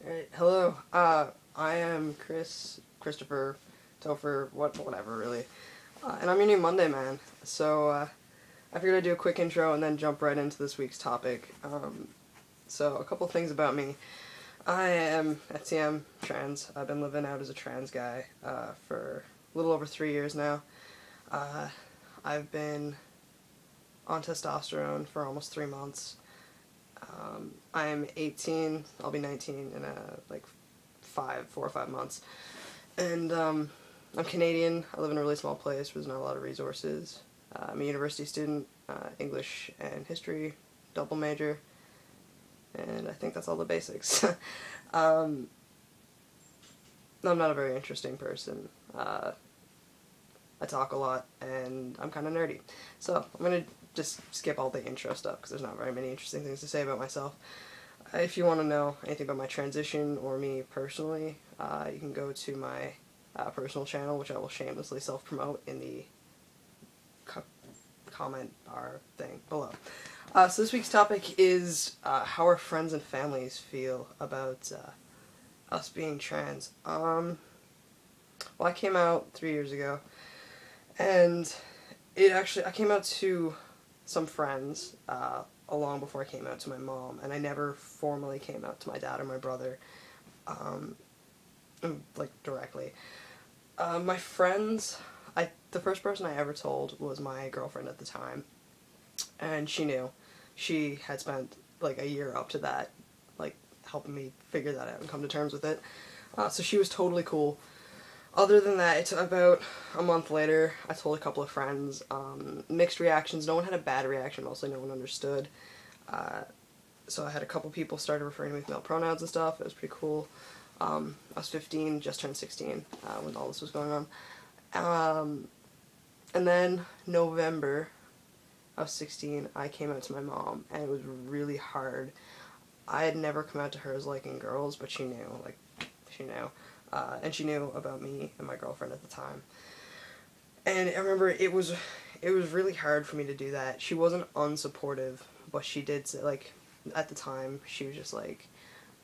Alright, hello. I am Christopher, Topher, whatever, really. And I'm your new Monday man. So, I figured I'd do a quick intro and then jump right into this week's topic. So, a couple things about me. I am FTM trans. I've been living out as a trans guy for a little over 3 years now. I've been on testosterone for almost 3 months. I'm 18, I'll be 19 in like 4 or 5 months. And I'm Canadian. I live in a really small place where there's not a lot of resources. I'm a university student, English and history, double major, and I think that's all the basics. I'm not a very interesting person. I talk a lot, and I'm kind of nerdy. So I'm going to just skip all the intro stuff, because there's not very many interesting things to say about myself. If you want to know anything about my transition, or me personally, you can go to my personal channel, which I will shamelessly self-promote in the comment bar thing below. So this week's topic is how our friends and families feel about us being trans. Well, I came out 3 years ago, and I came out to some friends long before I came out to my mom, and I never formally came out to my dad or my brother, like, directly. My friends, the first person I ever told was my girlfriend at the time, and she knew. She had spent, like, a year up to that, like, helping me figure that out and come to terms with it. So she was totally cool. Other than that, it took about a month later, I told a couple of friends. Mixed reactions. No one had a bad reaction, mostly no one understood. So I had a couple people started referring to me with male pronouns and stuff. It was pretty cool. I was 15, just turned 16 when all this was going on. And then November, I was 16, I came out to my mom, and it was really hard. I had never come out to her as liking girls, but she knew, like, she knew. And she knew about me and my girlfriend at the time. And I remember it was really hard for me to do that. She wasn't unsupportive, but she did say, like, at the time, she was just like,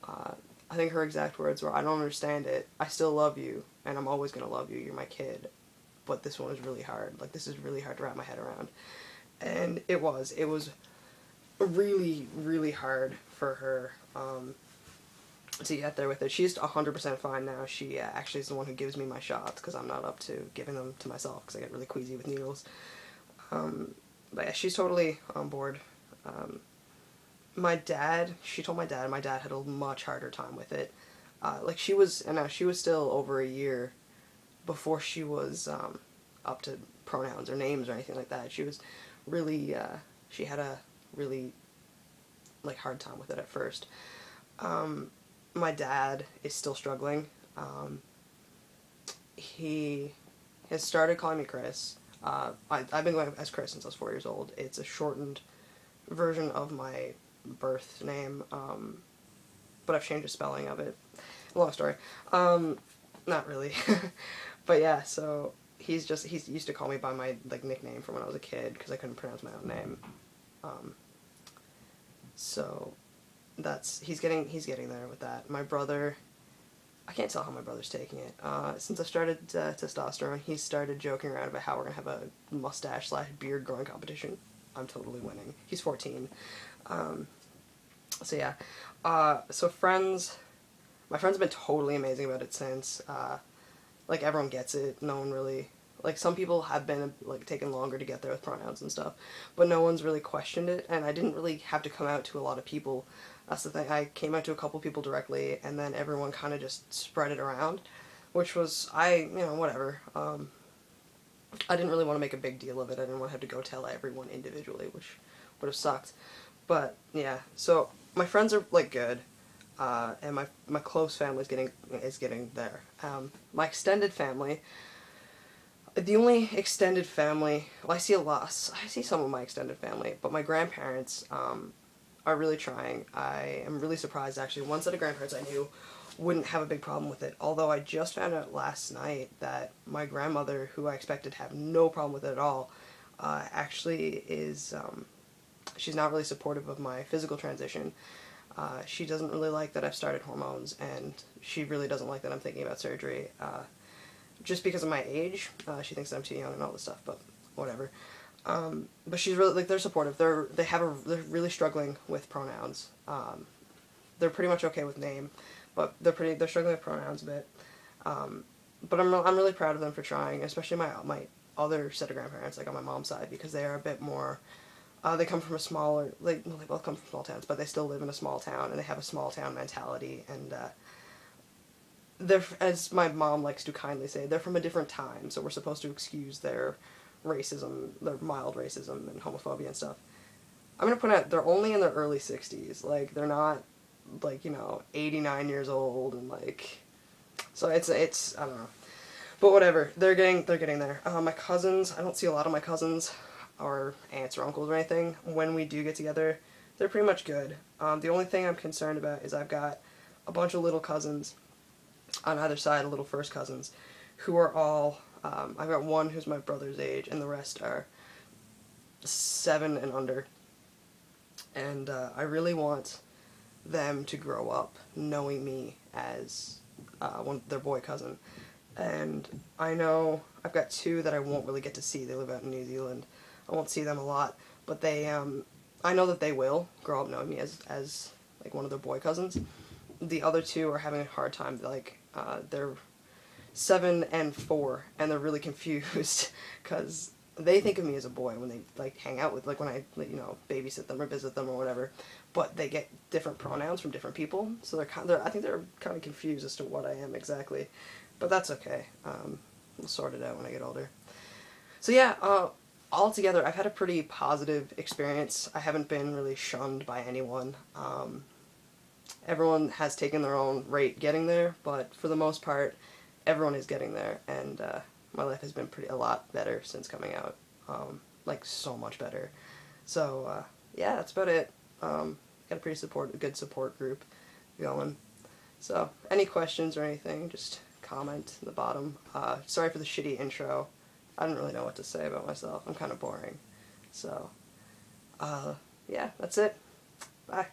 I think her exact words were, "I don't understand it. I still love you, and I'm always gonna love you. You're my kid. But this one is really hard. Like, this is really hard to wrap my head around." And it was really, really hard for her, to get there with it. She's 100% fine now. She actually is the one who gives me my shots, because I'm not up to giving them to myself, because I get really queasy with needles. But yeah, she's totally on board. She told my dad had a much harder time with it. Like, she was still over a year before she was up to pronouns or names or anything like that. She was really, she had a really, like, hard time with it at first. My dad is still struggling. He has started calling me Chris. I've been going as Chris since I was 4 years old. It's a shortened version of my birth name, but I've changed the spelling of it. Long story. Not really. But yeah, so he used to call me by my, like, nickname from when I was a kid, because I couldn't pronounce my own name. So he's getting there with that. My brother, I can't tell how my brother's taking it. Since I started testosterone, he started joking around about how we're gonna have a mustache/beard growing competition. I'm totally winning. He's 14. So yeah. So my friends have been totally amazing about it since. Like, everyone gets it. No one really, like, some people have been, like, taking longer to get there with pronouns and stuff, but no one's really questioned it, and I didn't really have to come out to a lot of people. That's the thing. I came out to a couple people directly, and then everyone kind of just spread it around, which was, whatever. I didn't really want to make a big deal of it. I didn't want to have to go tell everyone individually, which would have sucked. But yeah, so my friends are, like, good, and my close family is getting there. My extended family. The only extended family, well, I see some of my extended family, but my grandparents are really trying. I am really surprised, actually. One set of grandparents I knew wouldn't have a big problem with it, although I just found out last night that my grandmother, who I expected to have no problem with it at all, actually is, she's not really supportive of my physical transition. She doesn't really like that I've started hormones, and she really doesn't like that I'm thinking about surgery. Just because of my age, she thinks that I'm too young and all this stuff, but whatever. But she's really, like, they're supportive. They're really struggling with pronouns. They're pretty much okay with name, but they're struggling with pronouns a bit. But I'm really proud of them for trying, especially my other set of grandparents, like on my mom's side, because they are a bit more. They come from a smaller, they both come from small towns, but they still live in a small town, and they have a small town mentality, and they're, as my mom likes to kindly say, they're from a different time, so we're supposed to excuse their racism, their mild racism and homophobia and stuff. I'm gonna point out, they're only in their early 60s, like, they're not, like, 89 years old, and, like, so it's, I don't know. But whatever, they're getting there. My cousins, I don't see a lot of my cousins, or aunts or uncles or anything. When we do get together, they're pretty much good. The only thing I'm concerned about is I've got a bunch of little cousins on either side, little first cousins, who are all, I've got one who's my brother's age, and the rest are 7 and under. And I really want them to grow up knowing me as their boy cousin. And I know I've got 2 that I won't really get to see. They live out in New Zealand. I won't see them a lot, but they, I know that they will grow up knowing me as like one of their boy cousins. The other 2 are having a hard time. Like, they're 7 and 4, and they're really confused because they think of me as a boy when they, like, hang out with, like, when I, babysit them or visit them or whatever. But they get different pronouns from different people, so I think they're kind of confused as to what I am exactly. But that's okay. We'll sort it out when I get older. So yeah, altogether, I've had a pretty positive experience. I haven't been really shunned by anyone. Everyone has taken their own rate getting there, but for the most part, everyone is getting there, and my life has been a lot better since coming out. Like, so much better. So, yeah, that's about it. Got a good support group going. So, any questions or anything, just comment in the bottom. Sorry for the shitty intro. I didn't really know what to say about myself. I'm kind of boring. So, yeah, that's it. Bye.